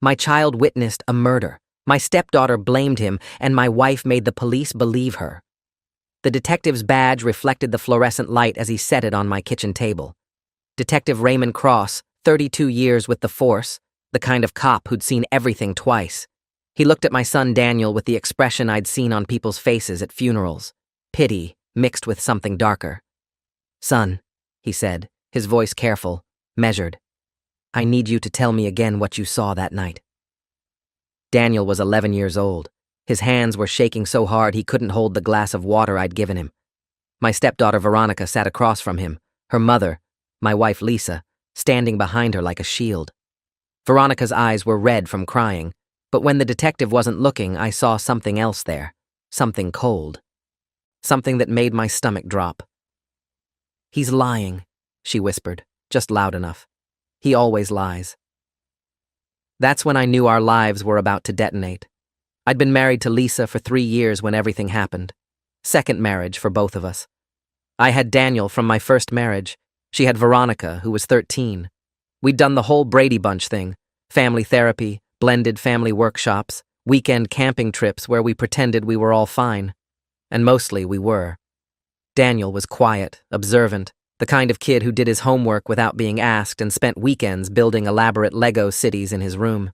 My child witnessed a murder. My stepdaughter blamed him, and my wife made the police believe her. The detective's badge reflected the fluorescent light as he set it on my kitchen table. Detective Raymond Cross, 32 years with the force, the kind of cop who'd seen everything twice. He looked at my son Daniel with the expression I'd seen on people's faces at funerals. Pity, mixed with something darker. "Son," he said, his voice careful, measured. "I need you to tell me again what you saw that night." Daniel was 11 years old. His hands were shaking so hard he couldn't hold the glass of water I'd given him. My stepdaughter Veronica sat across from him, her mother, my wife Lisa, standing behind her like a shield. Veronica's eyes were red from crying, but when the detective wasn't looking, I saw something else there, something cold. Something that made my stomach drop. "He's lying," she whispered, just loud enough. "He always lies." That's when I knew our lives were about to detonate. I'd been married to Lisa for 3 years when everything happened. Second marriage for both of us. I had Daniel from my first marriage. She had Veronica, who was 13. We'd done the whole Brady Bunch thing, family therapy, blended family workshops, weekend camping trips where we pretended we were all fine. And mostly we were. Daniel was quiet, observant, the kind of kid who did his homework without being asked and spent weekends building elaborate Lego cities in his room.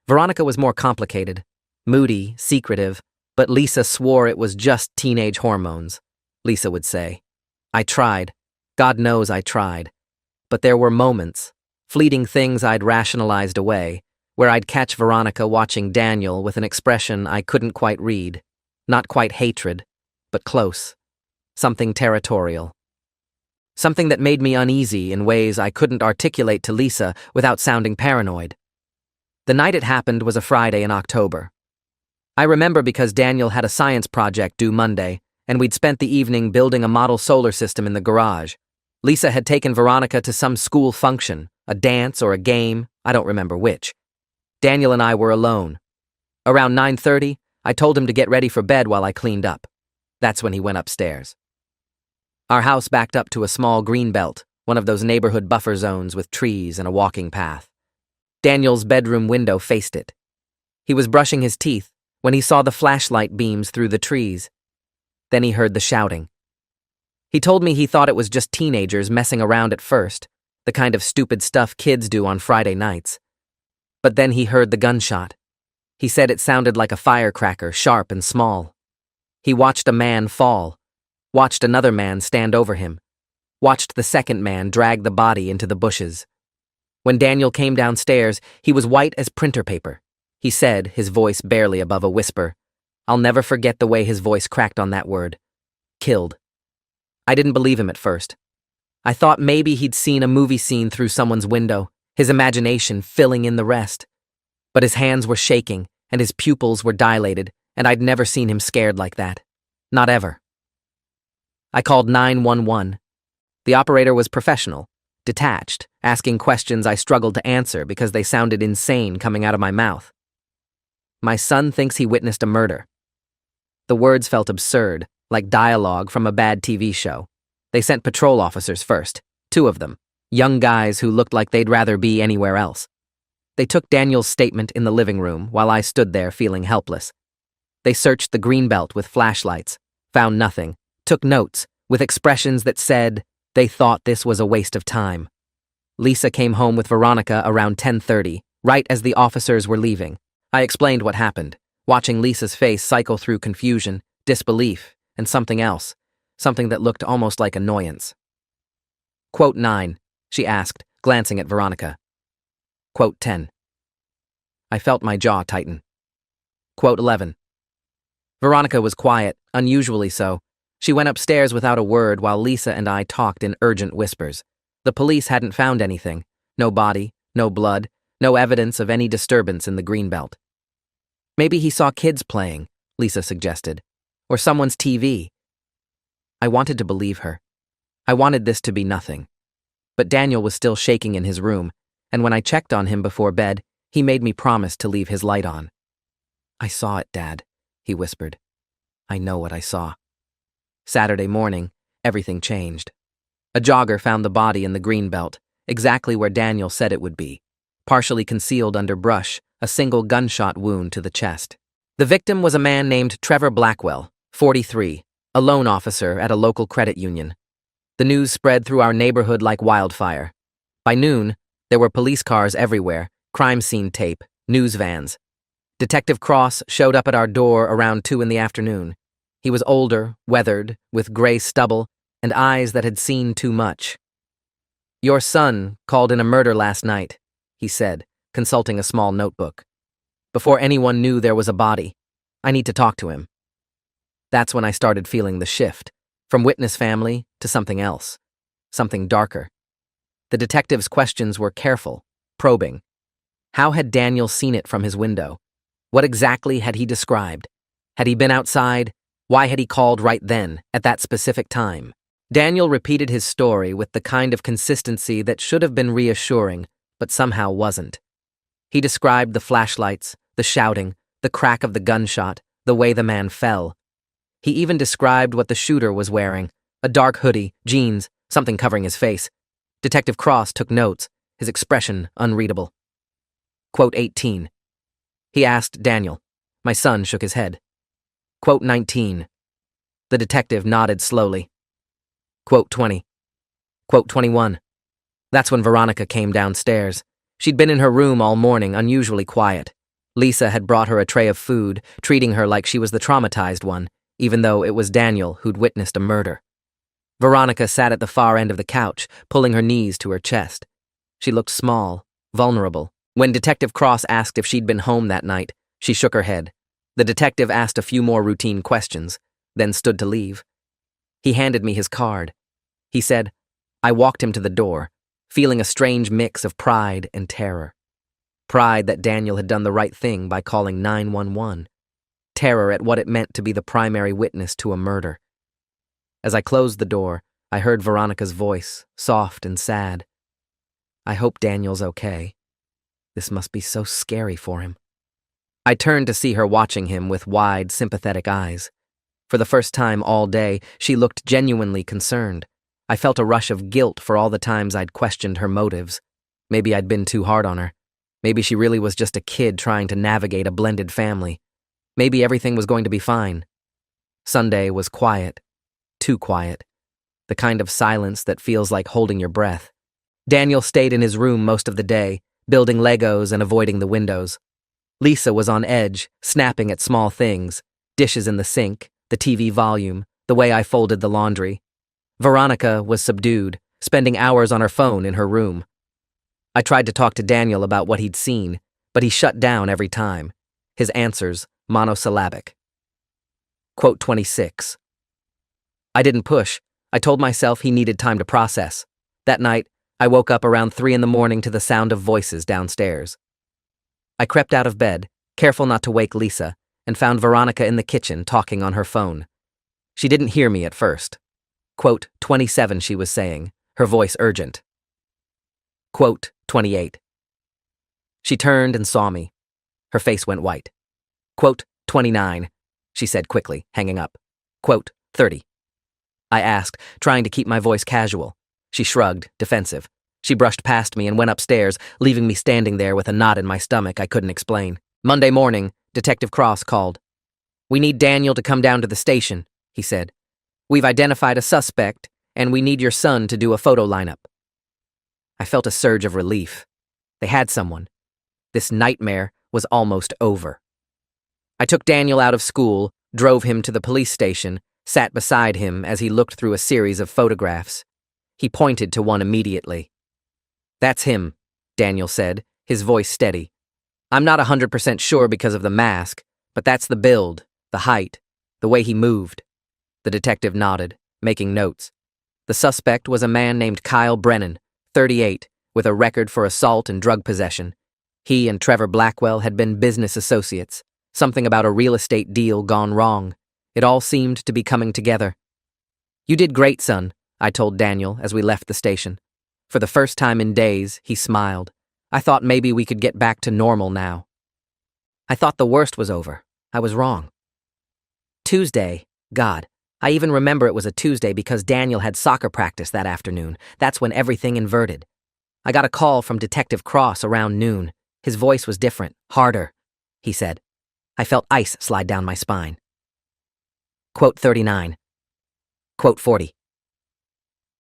Veronica was more complicated, moody, secretive, but Lisa swore it was just teenage hormones, Lisa would say. I tried. God knows I tried. But there were moments, fleeting things I'd rationalized away, where I'd catch Veronica watching Daniel with an expression I couldn't quite read. Not quite hatred, but close. Something territorial. Something that made me uneasy in ways I couldn't articulate to Lisa without sounding paranoid. The night it happened was a Friday in October. I remember because Daniel had a science project due Monday, and we'd spent the evening building a model solar system in the garage. Lisa had taken Veronica to some school function, a dance or a game, I don't remember which. Daniel and I were alone. Around 9:30, I told him to get ready for bed while I cleaned up. That's when he went upstairs. Our house backed up to a small green belt, one of those neighborhood buffer zones with trees and a walking path. Daniel's bedroom window faced it. He was brushing his teeth when he saw the flashlight beams through the trees. Then he heard the shouting. He told me he thought it was just teenagers messing around at first, the kind of stupid stuff kids do on Friday nights. But then he heard the gunshot. He said it sounded like a firecracker, sharp and small. He watched a man fall, watched another man stand over him, watched the second man drag the body into the bushes. When Daniel came downstairs, he was white as printer paper. He said, his voice barely above a whisper. I'll never forget the way his voice cracked on that word. Killed. I didn't believe him at first. I thought maybe he'd seen a movie scene through someone's window, his imagination filling in the rest. But his hands were shaking, and his pupils were dilated, and I'd never seen him scared like that. Not ever. I called 911. The operator was professional, detached, asking questions I struggled to answer because they sounded insane coming out of my mouth. My son thinks he witnessed a murder. The words felt absurd, like dialogue from a bad TV show. They sent patrol officers first, 2 of them, young guys who looked like they'd rather be anywhere else. They took Daniel's statement in the living room while I stood there feeling helpless. They searched the greenbelt with flashlights, found nothing, took notes with expressions that said they thought this was a waste of time. Lisa came home with Veronica around 10:30, right as the officers were leaving. I explained what happened, watching Lisa's face cycle through confusion, disbelief, and something else, something that looked almost like annoyance. Quote 9, she asked, glancing at Veronica. Quote 10. I felt my jaw tighten. Quote 11. Veronica was quiet, unusually so. She went upstairs without a word while Lisa and I talked in urgent whispers. The police hadn't found anything. No body, no blood, no evidence of any disturbance in the greenbelt. Maybe he saw kids playing, Lisa suggested, or someone's TV. I wanted to believe her. I wanted this to be nothing. But Daniel was still shaking in his room, and when I checked on him before bed, he made me promise to leave his light on. I saw it, Dad, he whispered. I know what I saw. Saturday morning, everything changed. A jogger found the body in the greenbelt, exactly where Daniel said it would be. partially concealed under brush, a single gunshot wound to the chest. The victim was a man named Trevor Blackwell, 43, a loan officer at a local credit union. The news spread through our neighborhood like wildfire. By noon, there were police cars everywhere, crime scene tape, news vans. Detective Cross showed up at our door around 2 in the afternoon. He was older, weathered, with gray stubble, and eyes that had seen too much. "Your son called in a murder last night," he said, consulting a small notebook. "Before anyone knew there was a body. I need to talk to him." That's when I started feeling the shift, from witness family to something else, something darker. The detective's questions were careful, probing. How had Daniel seen it from his window? What exactly had he described? Had he been outside? Why had he called right then, at that specific time? Daniel repeated his story with the kind of consistency that should have been reassuring, but somehow wasn't. He described the flashlights, the shouting, the crack of the gunshot, the way the man fell. He even described what the shooter was wearing, a dark hoodie, jeans, something covering his face. Detective Cross took notes, his expression unreadable. Quote 18. He asked Daniel. My son shook his head. Quote 19. The detective nodded slowly. Quote 20. Quote 21. That's when Veronica came downstairs. She'd been in her room all morning, unusually quiet. Lisa had brought her a tray of food, treating her like she was the traumatized one, even though it was Daniel who'd witnessed a murder. Veronica sat at the far end of the couch, pulling her knees to her chest. She looked small, vulnerable. When Detective Cross asked if she'd been home that night, she shook her head. The detective asked a few more routine questions, then stood to leave. He handed me his card. He said, I walked him to the door, feeling a strange mix of pride and terror. Pride that Daniel had done the right thing by calling 911. Terror at what it meant to be the primary witness to a murder. As I closed the door, I heard Veronica's voice, soft and sad. I hope Daniel's okay. This must be so scary for him. I turned to see her watching him with wide, sympathetic eyes. For the first time all day, she looked genuinely concerned. I felt a rush of guilt for all the times I'd questioned her motives. Maybe I'd been too hard on her. Maybe she really was just a kid trying to navigate a blended family. Maybe everything was going to be fine. Sunday was quiet. Too quiet. The kind of silence that feels like holding your breath. Daniel stayed in his room most of the day, building Legos and avoiding the windows. Lisa was on edge, snapping at small things, dishes in the sink, the TV volume, the way I folded the laundry. Veronica was subdued, spending hours on her phone in her room. I tried to talk to Daniel about what he'd seen, but he shut down every time. His answers, monosyllabic. Quote 26. I didn't push. I told myself he needed time to process. That night, I woke up around 3 in the morning to the sound of voices downstairs. I crept out of bed, careful not to wake Lisa, and found Veronica in the kitchen talking on her phone. She didn't hear me at first. Quote 27, she was saying, her voice urgent. Quote 28. She turned and saw me. Her face went white. Quote 29, she said quickly, hanging up. Quote 30. I asked, trying to keep my voice casual. She shrugged, defensive. She brushed past me and went upstairs, leaving me standing there with a knot in my stomach I couldn't explain. Monday morning, Detective Cross called. We need Daniel to come down to the station, he said. We've identified a suspect, and we need your son to do a photo lineup. I felt a surge of relief. They had someone. This nightmare was almost over. I took Daniel out of school, drove him to the police station, sat beside him as he looked through a series of photographs. He pointed to one immediately. That's him, Daniel said, his voice steady. I'm not 100% sure because of the mask, but that's the build, the height, the way he moved. The detective nodded, making notes. The suspect was a man named Kyle Brennan, 38, with a record for assault and drug possession. He and Trevor Blackwell had been business associates. Something about a real estate deal gone wrong. It all seemed to be coming together. You did great, son, I told Daniel as we left the station. For the first time in days, he smiled. I thought maybe we could get back to normal now. I thought the worst was over. I was wrong. Tuesday. God, I even remember it was a Tuesday because Daniel had soccer practice that afternoon. That's when everything inverted. I got a call from Detective Cross around noon. His voice was different, harder, he said. I felt ice slide down my spine. Quote 39. Quote 40.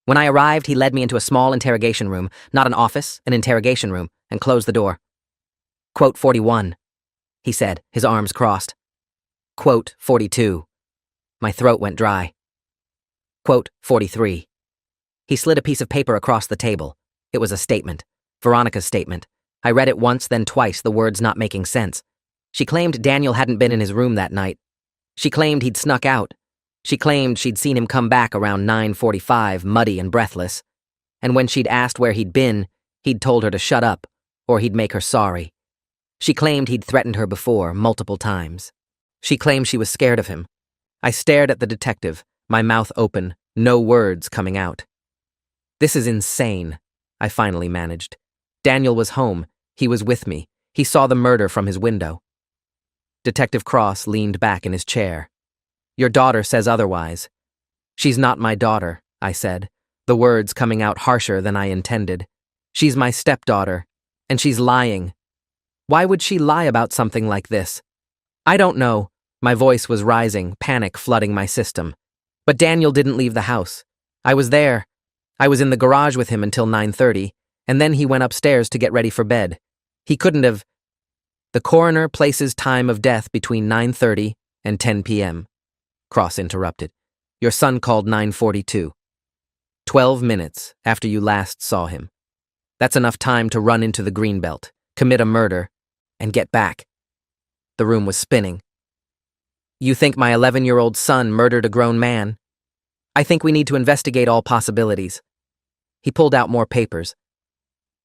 When I arrived, he led me into a small interrogation room, not an office, an interrogation room, and closed the door. Quote 41, he said, his arms crossed. Quote 42. My throat went dry. Quote 43. He slid a piece of paper across the table. It was a statement. Veronica's statement. I read it once, then twice, the words not making sense. She claimed Daniel hadn't been in his room that night. She claimed he'd snuck out. She claimed she'd seen him come back around 9:45, muddy and breathless. And when she'd asked where he'd been, he'd told her to shut up, or he'd make her sorry. She claimed he'd threatened her before, multiple times. She claimed she was scared of him. I stared at the detective, my mouth open, no words coming out. This is insane, I finally managed. Daniel was home. He was with me. He saw the murder from his window. Detective Cross leaned back in his chair. Your daughter says otherwise. She's not my daughter, I said, the words coming out harsher than I intended. She's my stepdaughter, and she's lying. Why would she lie about something like this? I don't know. My voice was rising, panic flooding my system. But Daniel didn't leave the house. I was there. I was in the garage with him until 9:30, and then he went upstairs to get ready for bed. He couldn't have. The coroner places time of death between 9:30 and 10 p.m. Cross interrupted. Your son called 9:42. 12 minutes after you last saw him. That's enough time to run into the greenbelt, commit a murder, and get back. The room was spinning. You think my 11-year-old son murdered a grown man? I think we need to investigate all possibilities. He pulled out more papers.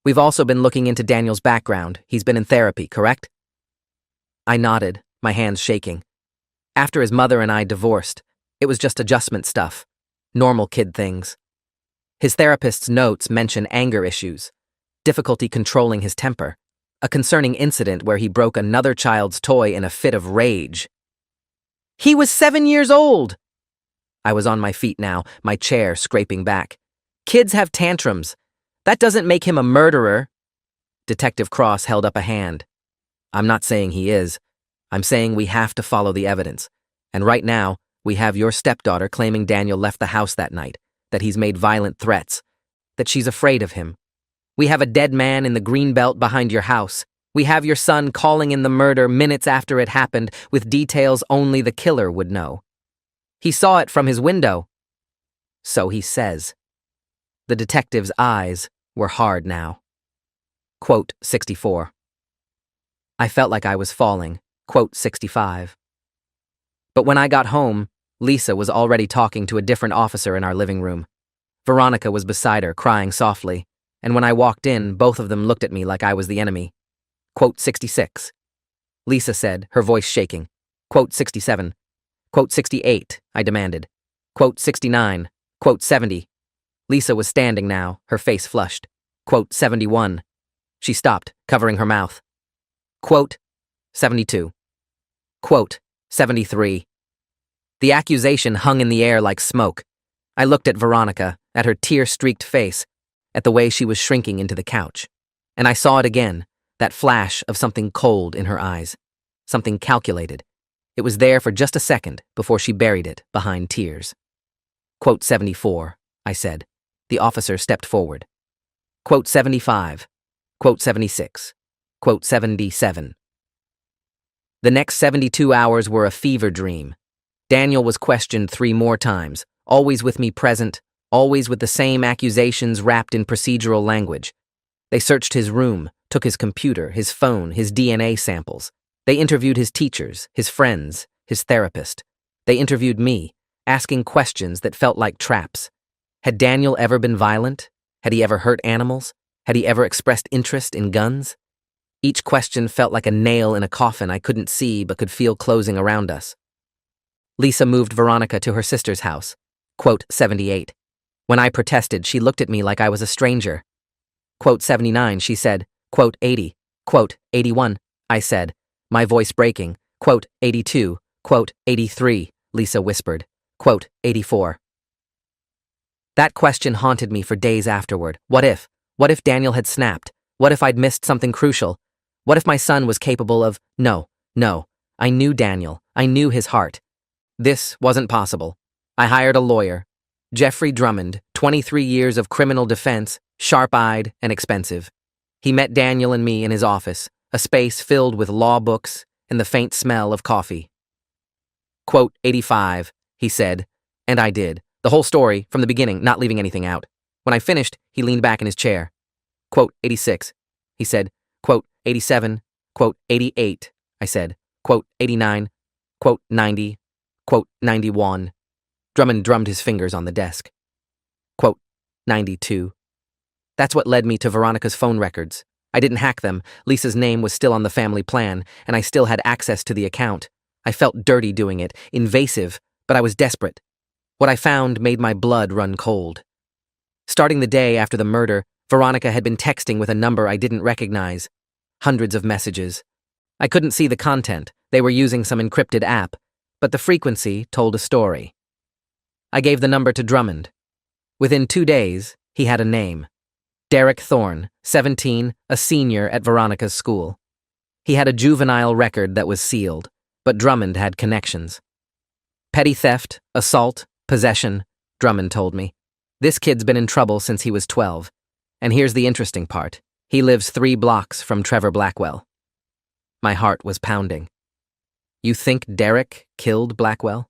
We've also been looking into Daniel's background. He's been in therapy, correct? I nodded, my hands shaking. After his mother and I divorced, it was just adjustment stuff. Normal kid things. His therapist's notes mention anger issues, difficulty controlling his temper, a concerning incident where he broke another child's toy in a fit of rage. He was 7 years old! I was on my feet now, my chair scraping back. Kids have tantrums. That doesn't make him a murderer. Detective Cross held up a hand. I'm not saying he is. I'm saying we have to follow the evidence. And right now, we have your stepdaughter claiming Daniel left the house that night, that he's made violent threats, that she's afraid of him. We have a dead man in the greenbelt behind your house. We have your son calling in the murder minutes after it happened with details only the killer would know. He saw it from his window. So he says. The detective's eyes were hard now. Quote 64. I felt like I was falling. Quote 65. But when I got home, Lisa was already talking to a different officer in our living room. Veronica was beside her, crying softly, and when I walked in, both of them looked at me like I was the enemy. Quote 66. Lisa said, her voice shaking. Quote 67. Quote 68, I demanded. Quote 69. Quote 70. Lisa was standing now, her face flushed. Quote 71. She stopped, covering her mouth. Quote 72. Quote 73. The accusation hung in the air like smoke. I looked at Veronica, at her tear-streaked face, at the way she was shrinking into the couch. And I saw it again, that flash of something cold in her eyes. Something calculated. It was there for just a second before she buried it behind tears. Quote 74, I said. The officer stepped forward. Quote 75. Quote 76. Quote 77. The next 72 hours were a fever dream. Daniel was questioned 3 more times, always with me present, always with the same accusations wrapped in procedural language. They searched his room, took his computer, his phone, his DNA samples. They interviewed his teachers, his friends, his therapist. They interviewed me, asking questions that felt like traps. Had Daniel ever been violent? Had he ever hurt animals? Had he ever expressed interest in guns? Each question felt like a nail in a coffin I couldn't see but could feel closing around us. Lisa moved Veronica to her sister's house. Quote 78. When I protested, she looked at me like I was a stranger. Quote 79, she said. Quote 80. Quote 81, I said, my voice breaking. Quote 82. Quote 83, Lisa whispered. Quote 84. That question haunted me for days afterward. What if? What if Daniel had snapped? What if I'd missed something crucial? What if my son was capable of— No. I knew Daniel. I knew his heart. This wasn't possible. I hired a lawyer. Jeffrey Drummond, 23 years of criminal defense, sharp-eyed and expensive. He met Daniel and me in his office, a space filled with law books and the faint smell of coffee. Quote, 85, he said, and I did. The whole story, from the beginning, not leaving anything out. When I finished, he leaned back in his chair. Quote, 86, he said. Quote, 87, quote, 88, I said. Quote, 89, quote, 90, quote, 91. Drummond drummed his fingers on the desk. Quote, 92. That's what led me to Veronica's phone records. I didn't hack them. Lisa's name was still on the family plan, and I still had access to the account. I felt dirty doing it, invasive, but I was desperate. What I found made my blood run cold. Starting the day after the murder, Veronica had been texting with a number I didn't recognize. Hundreds of messages. I couldn't see the content. They were using some encrypted app, but the frequency told a story. I gave the number to Drummond. Within 2 days, he had a name. Derek Thorne, 17, a senior at Veronica's school. He had a juvenile record that was sealed, but Drummond had connections. Petty theft, assault, possession, Drummond told me. This kid's been in trouble since he was 12. And here's the interesting part. He lives 3 blocks from Trevor Blackwell. My heart was pounding. You think Derek killed Blackwell?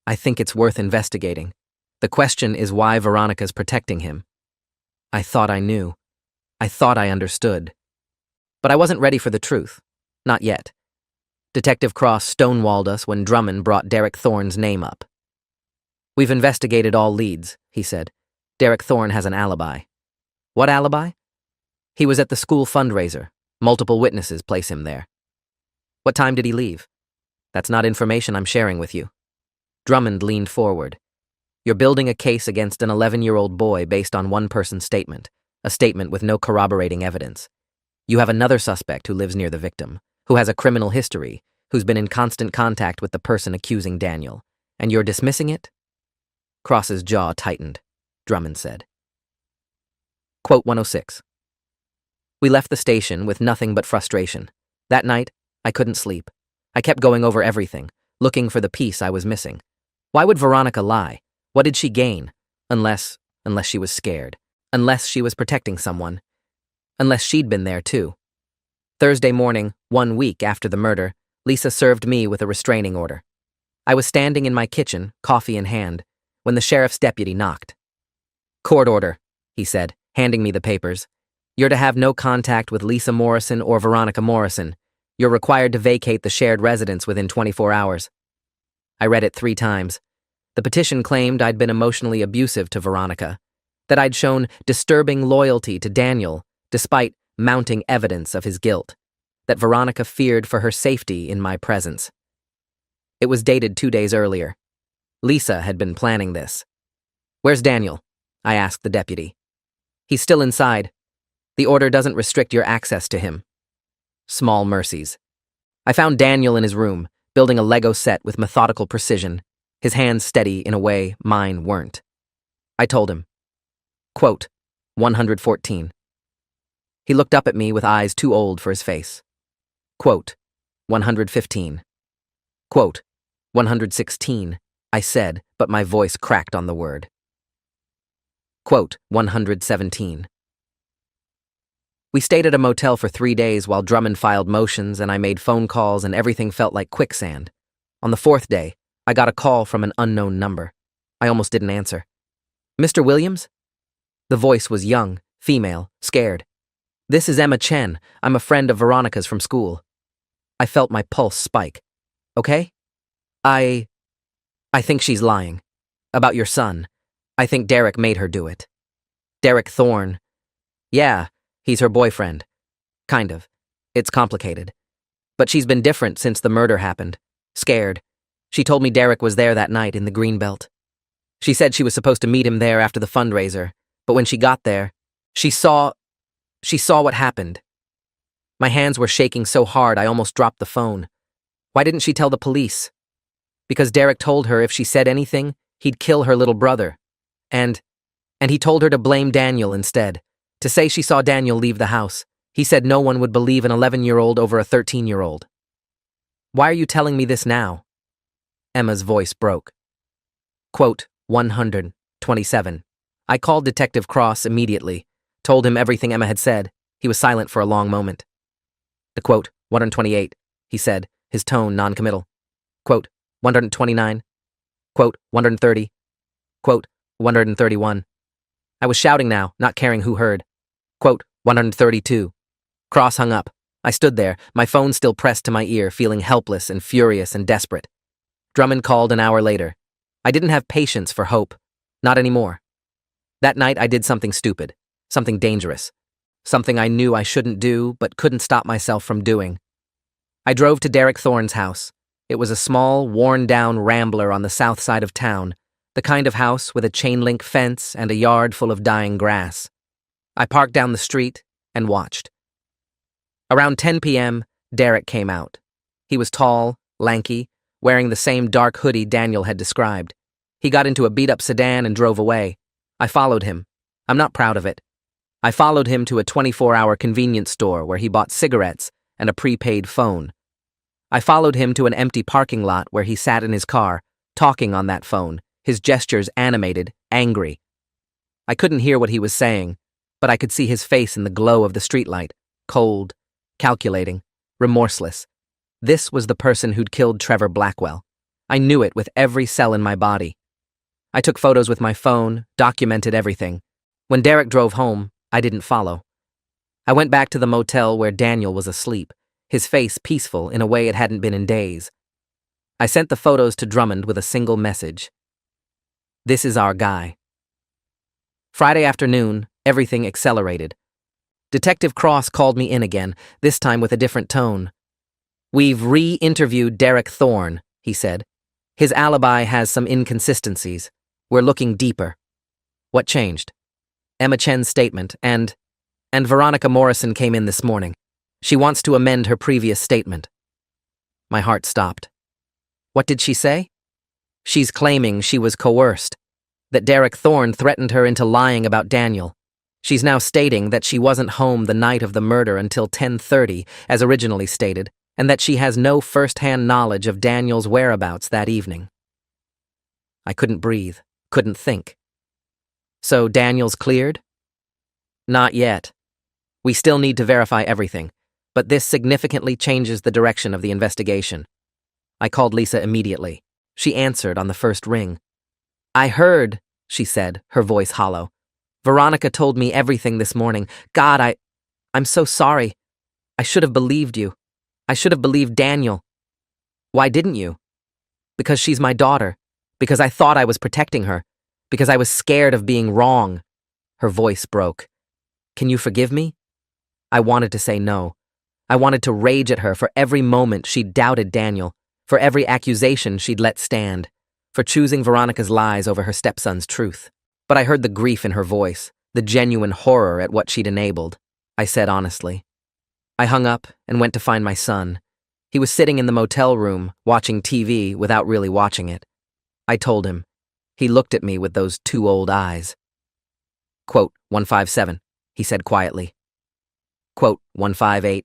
I think it's worth investigating. The question is why Veronica's protecting him. I thought I knew. I thought I understood. But I wasn't ready for the truth. Not yet. Detective Cross stonewalled us when Drummond brought Derek Thorne's name up. We've investigated all leads, he said. Derek Thorne has an alibi. What alibi? He was at the school fundraiser. Multiple witnesses place him there. What time did he leave? That's not information I'm sharing with you. Drummond leaned forward. You're building a case against an 11-year-old boy based on one person's statement, a statement with no corroborating evidence. You have another suspect who lives near the victim, who has a criminal history, who's been in constant contact with the person accusing Daniel, and you're dismissing it? Cross's jaw tightened. Drummond said. Quote 106. We left the station with nothing but frustration. That night, I couldn't sleep. I kept going over everything, looking for the piece I was missing. Why would Veronica lie? What did she gain? Unless she was scared. Unless she was protecting someone. Unless she'd been there too. Thursday morning, 1 week after the murder, Lisa served me with a restraining order. I was standing in my kitchen, coffee in hand, when the sheriff's deputy knocked. Court order, he said, handing me the papers. You're to have no contact with Lisa Morrison or Veronica Morrison. You're required to vacate the shared residence within 24 hours. I read it 3 times. The petition claimed I'd been emotionally abusive to Veronica, that I'd shown disturbing loyalty to Daniel despite mounting evidence of his guilt, that Veronica feared for her safety in my presence. It was dated 2 days earlier. Lisa had been planning this. Where's Daniel? I asked the deputy. He's still inside. The order doesn't restrict your access to him. Small mercies. I found Daniel in his room, building a Lego set with methodical precision, his hands steady in a way mine weren't. I told him. Quote, 114. He looked up at me with eyes too old for his face. Quote, 115. Quote, 116, I said, but my voice cracked on the word. Quote, 117. We stayed at a motel for 3 days while Drummond filed motions and I made phone calls and everything felt like quicksand. On the 4th day, I got a call from an unknown number. I almost didn't answer. Mr. Williams? The voice was young, female, scared. This is Emma Chen. I'm a friend of Veronica's from school. I felt my pulse spike. Okay? I think she's lying. About your son. I think Derek made her do it. Derek Thorne. Yeah, he's her boyfriend. Kind of. It's complicated. But she's been different since the murder happened. Scared. She told me Derek was there that night in the Greenbelt. She said she was supposed to meet him there after the fundraiser, but when she got there, she saw what happened. My hands were shaking so hard I almost dropped the phone. Why didn't she tell the police? Because Derek told her if she said anything, he'd kill her little brother. And he told her to blame Daniel instead. To say she saw Daniel leave the house. He said no one would believe an 11-year-old over a 13-year-old. Why are you telling me this now? Emma's voice broke. Quote, 127. I called Detective Cross immediately, told him everything Emma had said. He was silent for a long moment. The quote, 128, he said, his tone non-committal. Quote, 129. Quote, 130. Quote, 131. I was shouting now, not caring who heard. Quote, 132. Cross hung up. I stood there, my phone still pressed to my ear, feeling helpless and furious and desperate. Drummond called an hour later. I didn't have patience for hope. Not anymore. That night I did something stupid, something dangerous, something I knew I shouldn't do but couldn't stop myself from doing. I drove to Derek Thorne's house. It was a small, worn-down rambler on the south side of town, the kind of house with a chain-link fence and a yard full of dying grass. I parked down the street and watched. Around 10 p.m., Derek came out. He was tall, lanky, wearing the same dark hoodie Daniel had described. He got into a beat-up sedan and drove away. I followed him. I'm not proud of it. I followed him to a 24-hour convenience store where he bought cigarettes and a prepaid phone. I followed him to an empty parking lot where he sat in his car, talking on that phone, his gestures animated, angry. I couldn't hear what he was saying, but I could see his face in the glow of the streetlight, cold, calculating, remorseless. This was the person who'd killed Trevor Blackwell. I knew it with every cell in my body. I took photos with my phone, documented everything. When Derek drove home, I didn't follow. I went back to the motel where Daniel was asleep, his face peaceful in a way it hadn't been in days. I sent the photos to Drummond with a single message. This is our guy. Friday afternoon, everything accelerated. Detective Cross called me in again, this time with a different tone. We've re-interviewed Derek Thorne, he said. His alibi has some inconsistencies. We're looking deeper. What changed? Emma Chen's statement, and Veronica Morrison came in this morning. She wants to amend her previous statement. My heart stopped. What did she say? She's claiming she was coerced, that Derek Thorne threatened her into lying about Daniel. She's now stating that she wasn't home the night of the murder until 10:30, as originally stated, and that she has no first-hand knowledge of Daniel's whereabouts that evening. I couldn't breathe, couldn't think. So Daniel's cleared? Not yet. We still need to verify everything, but this significantly changes the direction of the investigation. I called Lisa immediately. She answered on the first ring. I heard, she said, her voice hollow. Veronica told me everything this morning. God, I'm so sorry. I should have believed you. I should have believed Daniel. Why didn't you? Because she's my daughter. Because I thought I was protecting her. Because I was scared of being wrong. Her voice broke. Can you forgive me? I wanted to say no. I wanted to rage at her for every moment she'd doubted Daniel, for every accusation she'd let stand, for choosing Veronica's lies over her stepson's truth. But I heard the grief in her voice, the genuine horror at what she'd enabled. I said honestly. I hung up and went to find my son. He was sitting in the motel room, watching TV without really watching it. I told him. He looked at me with those two old eyes. Quote, 157, he said quietly. Quote, 158.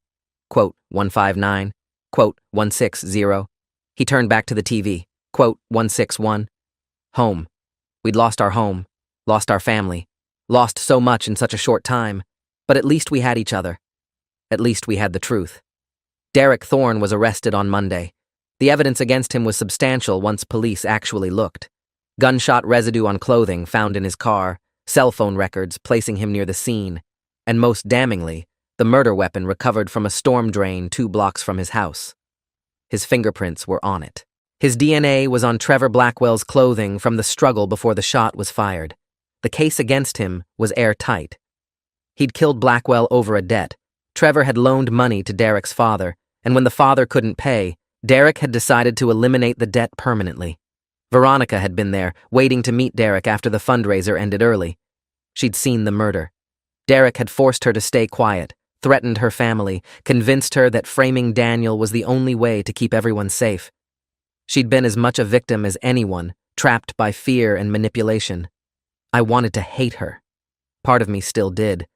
Quote, 159. Quote, 160. He turned back to the TV. Quote, 161. Home. We'd lost our home, lost our family, lost so much in such a short time, but at least we had each other. At least we had the truth. Derek Thorne was arrested on Monday. The evidence against him was substantial once police actually looked. Gunshot residue on clothing found in his car, cell phone records placing him near the scene, and most damningly, the murder weapon recovered from a storm drain 2 blocks from his house. His fingerprints were on it. His DNA was on Trevor Blackwell's clothing from the struggle before the shot was fired. The case against him was airtight. He'd killed Blackwell over a debt. Trevor had loaned money to Derek's father, and when the father couldn't pay, Derek had decided to eliminate the debt permanently. Veronica had been there, waiting to meet Derek after the fundraiser ended early. She'd seen the murder. Derek had forced her to stay quiet, threatened her family, convinced her that framing Daniel was the only way to keep everyone safe. She'd been as much a victim as anyone, trapped by fear and manipulation. I wanted to hate her. Part of me still did.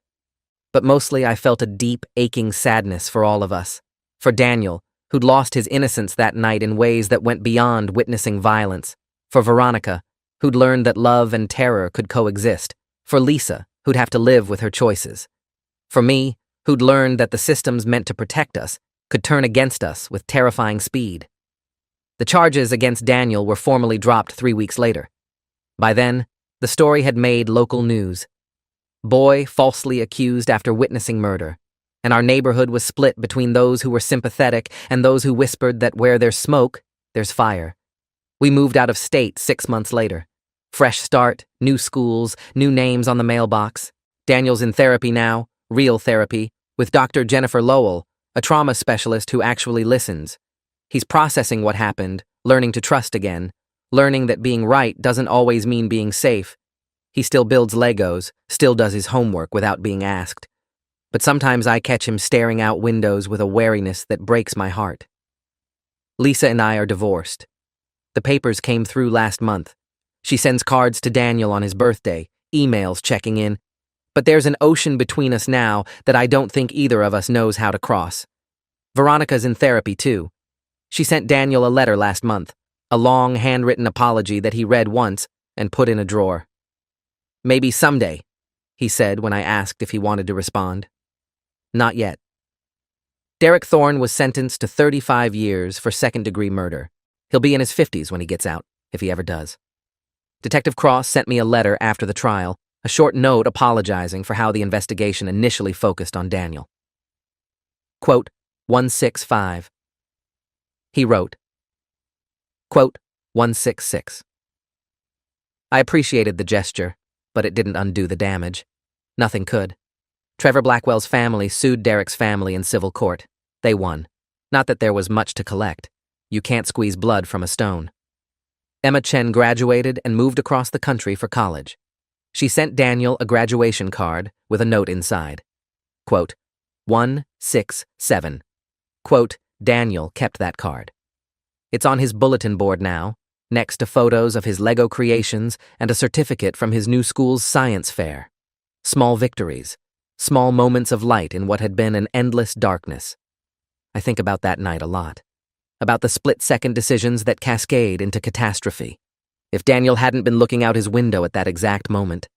But mostly I felt a deep, aching sadness for all of us. For Daniel, who'd lost his innocence that night in ways that went beyond witnessing violence. For Veronica, who'd learned that love and terror could coexist. For Lisa, who'd have to live with her choices. For me, who'd learned that the systems meant to protect us could turn against us with terrifying speed. The charges against Daniel were formally dropped 3 weeks later. By then, the story had made local news. Boy falsely accused after witnessing murder, and our neighborhood was split between those who were sympathetic and those who whispered that where there's smoke, there's fire. We moved out of state 6 months later. Fresh start, new schools, new names on the mailbox. Daniel's in therapy now, real therapy, with Dr. Jennifer Lowell, a trauma specialist who actually listens. He's processing what happened, learning to trust again, learning that being right doesn't always mean being safe. He still builds Legos, still does his homework without being asked. But sometimes I catch him staring out windows with a wariness that breaks my heart. Lisa and I are divorced. The papers came through last month. She sends cards to Daniel on his birthday, emails checking in. But there's an ocean between us now that I don't think either of us knows how to cross. Veronica's in therapy too. She sent Daniel a letter last month, a long handwritten apology that he read once and put in a drawer. Maybe someday, he said when I asked if he wanted to respond. Not yet. Derek Thorne was sentenced to 35 years for second-degree murder. He'll be in his 50s when he gets out, if he ever does. Detective Cross sent me a letter after the trial, a short note apologizing for how the investigation initially focused on Daniel. Quote, 165. He wrote, quote, 166. I appreciated the gesture, but it didn't undo the damage. Nothing could. Trevor Blackwell's family sued Derek's family in civil court. They won. Not that there was much to collect. You can't squeeze blood from a stone. Emma Chen graduated and moved across the country for college. She sent Daniel a graduation card with a note inside. Quote, 167. Quote, Daniel kept that card. It's on his bulletin board now, next to photos of his Lego creations and a certificate from his new school's science fair. Small victories, small moments of light in what had been an endless darkness. I think about that night a lot. About the split-second decisions that cascade into catastrophe. If Daniel hadn't been looking out his window at that exact moment.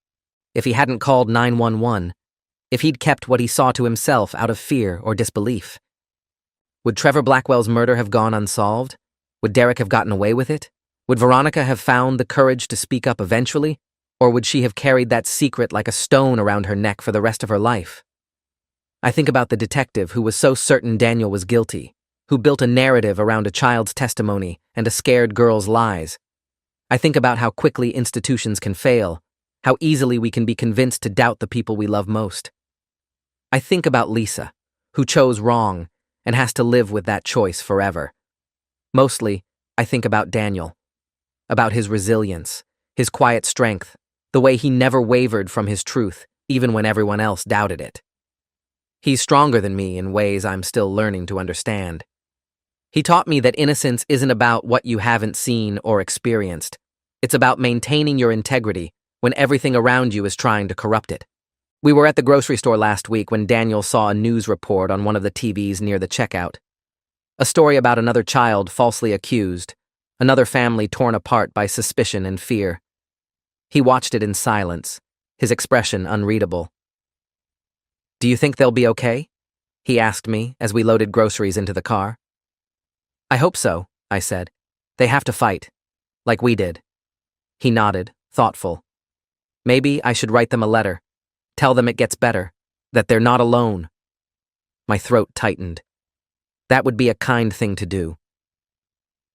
If he hadn't called 911. If he'd kept what he saw to himself out of fear or disbelief. Would Trevor Blackwell's murder have gone unsolved? Would Derek have gotten away with it? Would Veronica have found the courage to speak up eventually? Or would she have carried that secret like a stone around her neck for the rest of her life? I think about the detective who was so certain Daniel was guilty, who built a narrative around a child's testimony and a scared girl's lies. I think about how quickly institutions can fail, how easily we can be convinced to doubt the people we love most. I think about Lisa, who chose wrong and has to live with that choice forever. Mostly, I think about Daniel, about his resilience, his quiet strength, the way he never wavered from his truth, even when everyone else doubted it. He's stronger than me in ways I'm still learning to understand. He taught me that innocence isn't about what you haven't seen or experienced. It's about maintaining your integrity when everything around you is trying to corrupt it. We were at the grocery store last week when Daniel saw a news report on one of the TVs near the checkout. A story about another child falsely accused, another family torn apart by suspicion and fear. He watched it in silence, his expression unreadable. Do you think they'll be okay? He asked me as we loaded groceries into the car. I hope so, I said. They have to fight, like we did. He nodded, thoughtful. Maybe I should write them a letter, tell them it gets better, that they're not alone. My throat tightened. That would be a kind thing to do.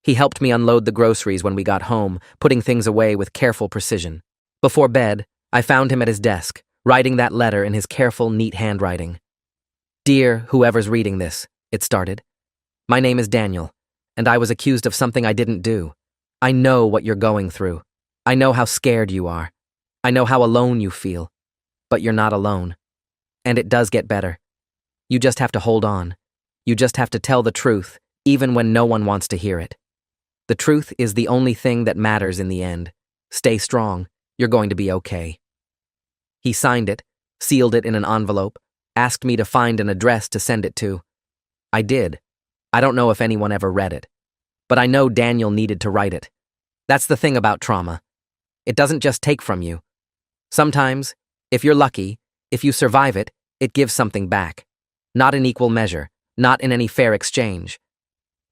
He helped me unload the groceries when we got home, putting things away with careful precision. Before bed, I found him at his desk, writing that letter in his careful, neat handwriting. Dear whoever's reading this, it started. My name is Daniel, and I was accused of something I didn't do. I know what you're going through. I know how scared you are. I know how alone you feel. But you're not alone. And it does get better. You just have to hold on. You just have to tell the truth, even when no one wants to hear it. The truth is the only thing that matters in the end. Stay strong. You're going to be okay. He signed it, sealed it in an envelope, asked me to find an address to send it to. I did. I don't know if anyone ever read it. But I know Daniel needed to write it. That's the thing about trauma. It doesn't just take from you. Sometimes, if you're lucky, if you survive it, it gives something back. Not in equal measure, not in any fair exchange.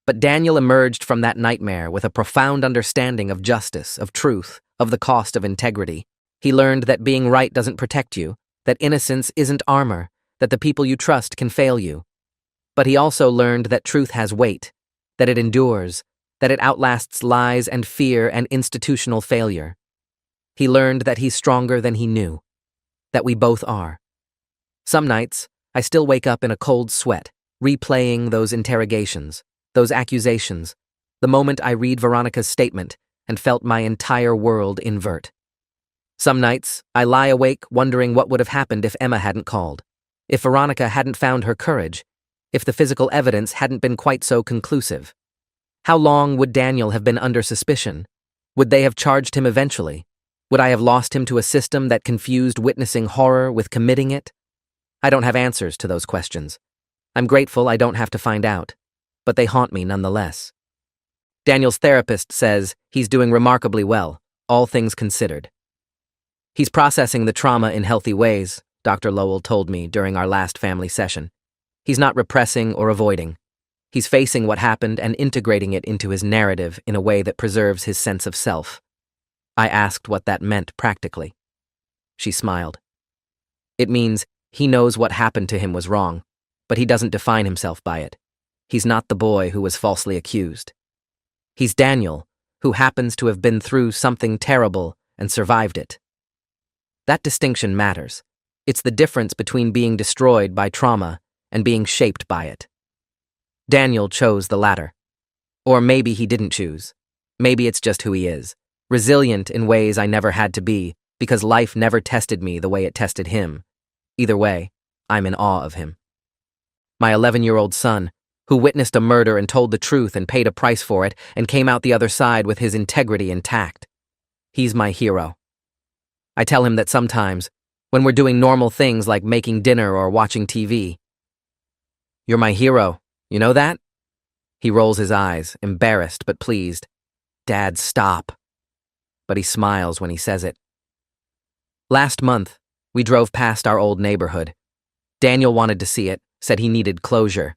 But Daniel emerged from that nightmare with a profound understanding of justice, of truth, of the cost of integrity. He learned that being right doesn't protect you, that innocence isn't armor, that the people you trust can fail you. But he also learned that truth has weight, that it endures, that it outlasts lies and fear and institutional failure. He learned that he's stronger than he knew, that we both are. Some nights, I still wake up in a cold sweat, replaying those interrogations, those accusations, the moment I read Veronica's statement and felt my entire world invert. Some nights, I lie awake wondering what would have happened if Emma hadn't called, if Veronica hadn't found her courage, if the physical evidence hadn't been quite so conclusive. How long would Daniel have been under suspicion? Would they have charged him eventually? Would I have lost him to a system that confused witnessing horror with committing it? I don't have answers to those questions. I'm grateful I don't have to find out, but they haunt me nonetheless. Daniel's therapist says he's doing remarkably well, all things considered. He's processing the trauma in healthy ways, Dr. Lowell told me during our last family session. He's not repressing or avoiding. He's facing what happened and integrating it into his narrative in a way that preserves his sense of self. I asked what that meant practically. She smiled. It means he knows what happened to him was wrong, but he doesn't define himself by it. He's not the boy who was falsely accused. He's Daniel, who happens to have been through something terrible and survived it. That distinction matters. It's the difference between being destroyed by trauma and being shaped by it. Daniel chose the latter. Or maybe he didn't choose. Maybe it's just who he is. Resilient in ways I never had to be, because life never tested me the way it tested him. Either way, I'm in awe of him. My 11-year-old son, who witnessed a murder and told the truth and paid a price for it and came out the other side with his integrity intact. He's my hero. I tell him that sometimes, when we're doing normal things like making dinner or watching TV, "You're my hero, you know that?" He rolls his eyes, embarrassed but pleased. "Dad, stop." But he smiles when he says it. Last month, we drove past our old neighborhood. Daniel wanted to see it, said he needed closure.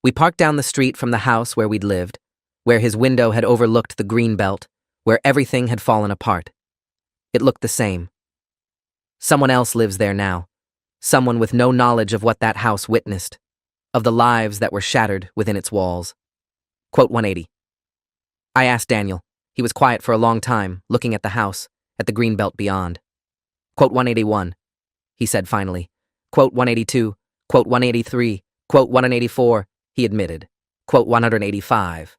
We parked down the street from the house where we'd lived, where his window had overlooked the green belt, where everything had fallen apart. It looked the same. Someone else lives there now, someone with no knowledge of what that house witnessed, of the lives that were shattered within its walls. Quote 180. I asked Daniel. He was quiet for a long time, looking at the house, at the green belt beyond. Quote 181, he said finally. Quote 182, quote 183, quote 184, he admitted. Quote 185.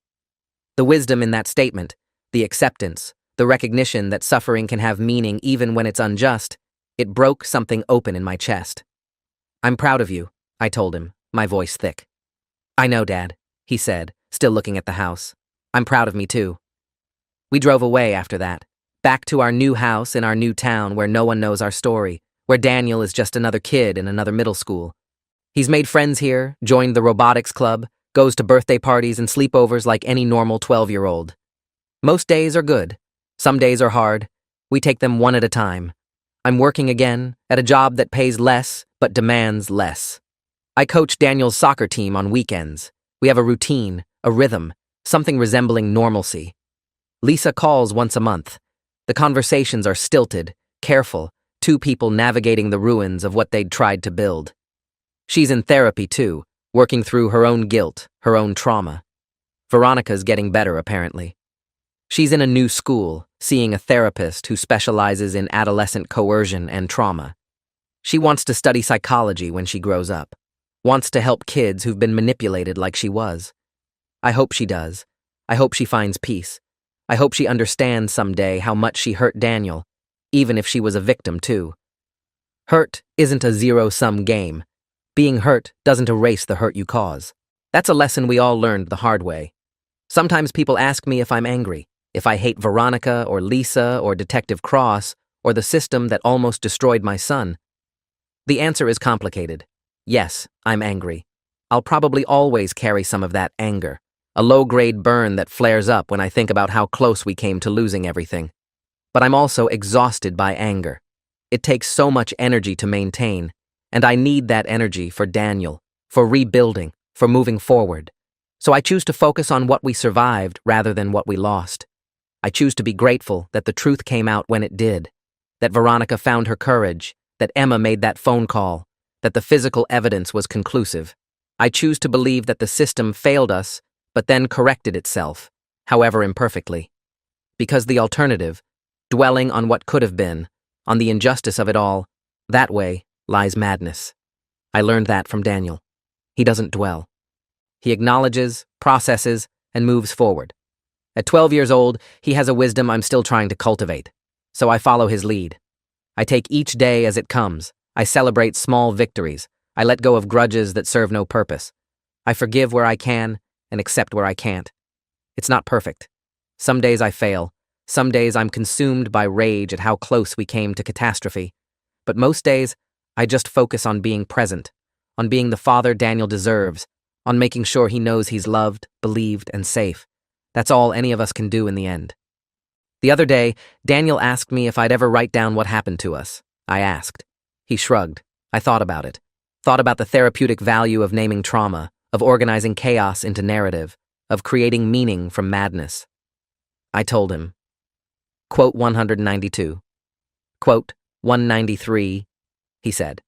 The wisdom in that statement, the acceptance, the recognition that suffering can have meaning even when it's unjust, it broke something open in my chest. "I'm proud of you," I told him, my voice thick. "I know, Dad," he said, still looking at the house. "I'm proud of me too." We drove away after that, back to our new house in our new town where no one knows our story, where Daniel is just another kid in another middle school. He's made friends here, joined the robotics club, goes to birthday parties and sleepovers like any normal 12-year-old. Most days are good. Some days are hard. We take them one at a time. I'm working again, at a job that pays less, but demands less. I coach Daniel's soccer team on weekends. We have a routine, a rhythm, something resembling normalcy. Lisa calls once a month. The conversations are stilted, careful, two people navigating the ruins of what they'd tried to build. She's in therapy too, working through her own guilt, her own trauma. Veronica's getting better, apparently. She's in a new school, seeing a therapist who specializes in adolescent coercion and trauma. She wants to study psychology when she grows up, wants to help kids who've been manipulated like she was. I hope she does. I hope she finds peace. I hope she understands someday how much she hurt Daniel, even if she was a victim too. Hurt isn't a zero-sum game. Being hurt doesn't erase the hurt you cause. That's a lesson we all learned the hard way. Sometimes people ask me if I'm angry, if I hate Veronica or Lisa or Detective Cross or the system that almost destroyed my son. The answer is complicated. Yes, I'm angry. I'll probably always carry some of that anger, a low-grade burn that flares up when I think about how close we came to losing everything. But I'm also exhausted by anger. It takes so much energy to maintain, and I need that energy for Daniel, for rebuilding, for moving forward. So I choose to focus on what we survived rather than what we lost. I choose to be grateful that the truth came out when it did, that Veronica found her courage, that Emma made that phone call, that the physical evidence was conclusive. I choose to believe that the system failed us, but then corrected itself, however imperfectly. Because the alternative, dwelling on what could have been, on the injustice of it all, that way lies madness. I learned that from Daniel. He doesn't dwell. He acknowledges, processes, and moves forward. At 12 years old, he has a wisdom I'm still trying to cultivate, so I follow his lead. I take each day as it comes. I celebrate small victories. I let go of grudges that serve no purpose. I forgive where I can and accept where I can't. It's not perfect. Some days I fail. Some days I'm consumed by rage at how close we came to catastrophe. But most days, I just focus on being present, on being the father Daniel deserves, on making sure he knows he's loved, believed, and safe. That's all any of us can do in the end. The other day, Daniel asked me if I'd ever write down what happened to us. I asked. He shrugged. I thought about it. Thought about the therapeutic value of naming trauma, of organizing chaos into narrative, of creating meaning from madness. I told him. Quote 192. Quote 193, he said.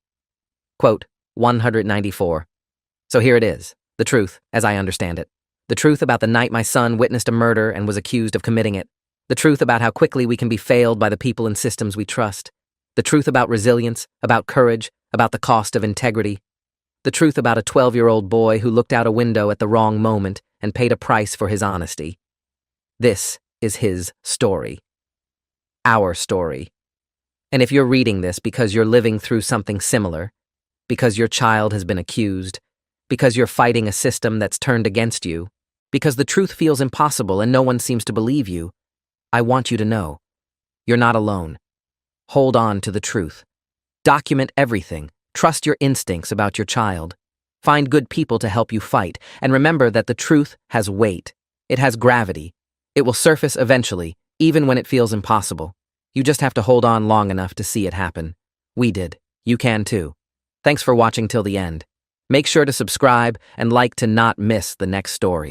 Quote 194. So here it is, the truth, as I understand it. The truth about the night my son witnessed a murder and was accused of committing it. The truth about how quickly we can be failed by the people and systems we trust. The truth about resilience, about courage, about the cost of integrity. The truth about a 12-year-old boy who looked out a window at the wrong moment and paid a price for his honesty. This is his story. Our story. And if you're reading this because you're living through something similar, because your child has been accused, because you're fighting a system that's turned against you, because the truth feels impossible and no one seems to believe you, I want you to know, you're not alone. Hold on to the truth. Document everything. Trust your instincts about your child. Find good people to help you fight, and remember that the truth has weight. It has gravity. It will surface eventually, even when it feels impossible. You just have to hold on long enough to see it happen. We did. You can too. Thanks for watching till the end. Make sure to subscribe and like to not miss the next story.